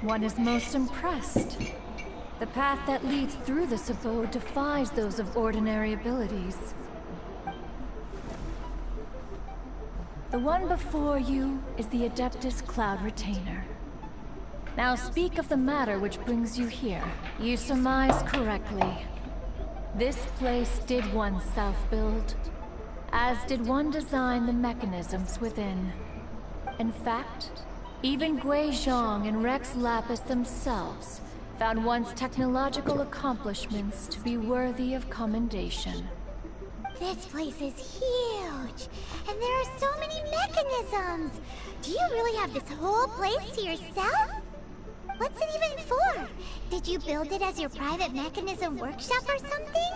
One is most impressed. The path that leads through this abode defies those of ordinary abilities. The one before you is the Adeptus Cloud Retainer. Now speak of the matter which brings you here. You surmise correctly. This place did one self-build, as did one design the mechanisms within. In fact, even Gui Zhang and Rex Lapis themselves found one's technological accomplishments to be worthy of commendation. This place is huge, and there are so many mechanisms. Do you really have this whole place to yourself? What's it even for? Did you build it as your private mechanism workshop or something?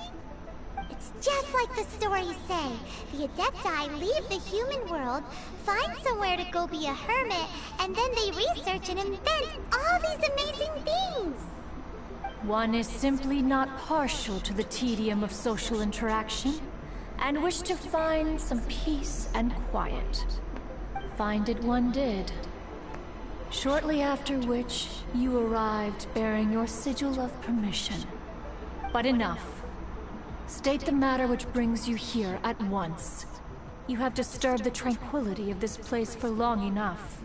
It's just like the stories say. The Adepti leave the human world, find somewhere to go be a hermit, and then they research and invent all these amazing things. One is simply not partial to the tedium of social interaction, and wished to find some peace and quiet. Find it one did. Shortly after which, you arrived bearing your sigil of permission. But enough. State the matter which brings you here at once. You have disturbed the tranquility of this place for long enough.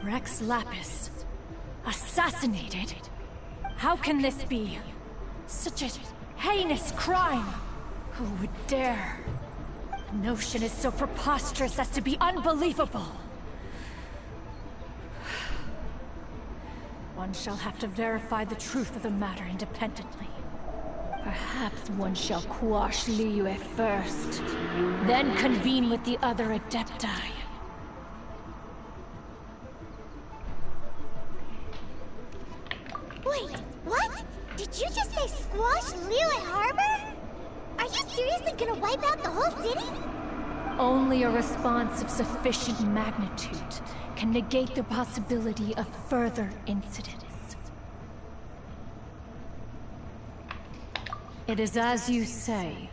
Rex Lapis. Assassinated? How can this be? Such a heinous crime! Who would dare? The notion is so preposterous as to be unbelievable. One shall have to verify the truth of the matter independently. Perhaps one shall quash Liyue first, then convene with the other Adepti. Wait, what? Did you just say squash Liyue Harbor? Are you seriously gonna wipe out the whole city? Only a response of sufficient magnitude can negate the possibility of further incidents. It is as you say.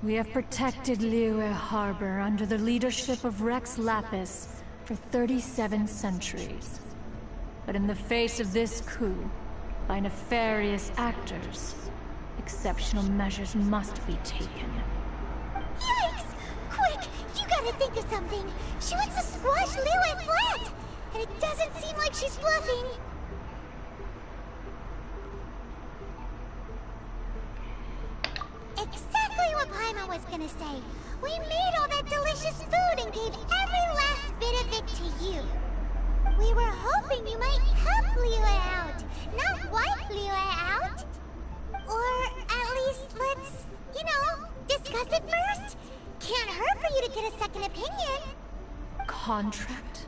We have protected Liyue Harbor under the leadership of Rex Lapis for 37 centuries. But in the face of this coup, by nefarious actors, exceptional measures must be taken. Yikes! Quick! You gotta think of something! She wants to squash Liyue flat! And it doesn't seem like she's bluffing! Exactly what Paimon was gonna say! We made all that delicious food and gave every last bit of it to you! We were hoping you might help Liyue out, not wipe Liyue out! Or at least let's, discuss it first! Can't hurt for you to get a second opinion! Contract?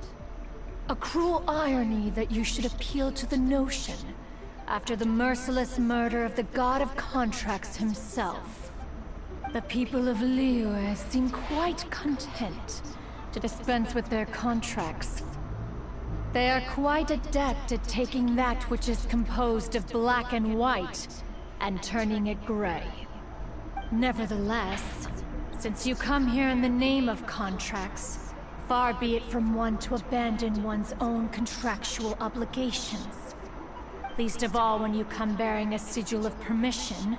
A cruel irony that you should appeal to the notion after the merciless murder of the god of contracts himself. The people of Liyue seem quite content to dispense with their contracts. They are quite adept at taking that which is composed of black and white and turning it gray. Nevertheless, since you come here in the name of contracts, far be it from one to abandon one's own contractual obligations. Least of all when you come bearing a sigil of permission.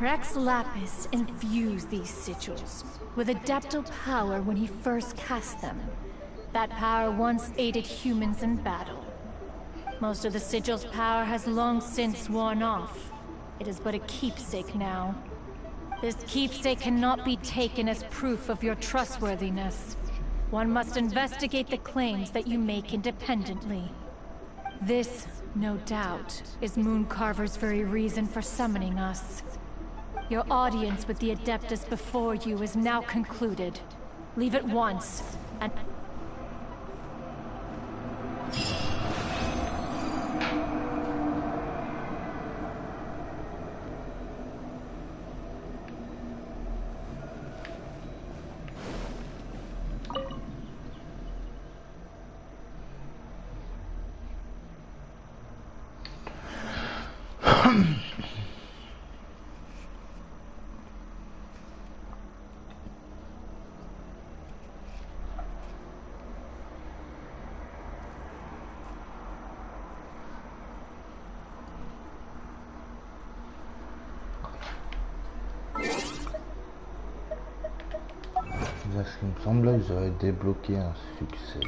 Rex Lapis infused these sigils with adeptal power when he first cast them. That power once aided humans in battle. Most of the sigil's power has long since worn off. It is but a keepsake now. This keepsake cannot be taken as proof of your trustworthiness. One must investigate the claims that you make independently. This, no doubt, is Mooncarver's very reason for summoning us. Your audience with the Adeptus before you is now concluded. Leave at once, and... Là, il me semblait que j'avais débloqué un succès.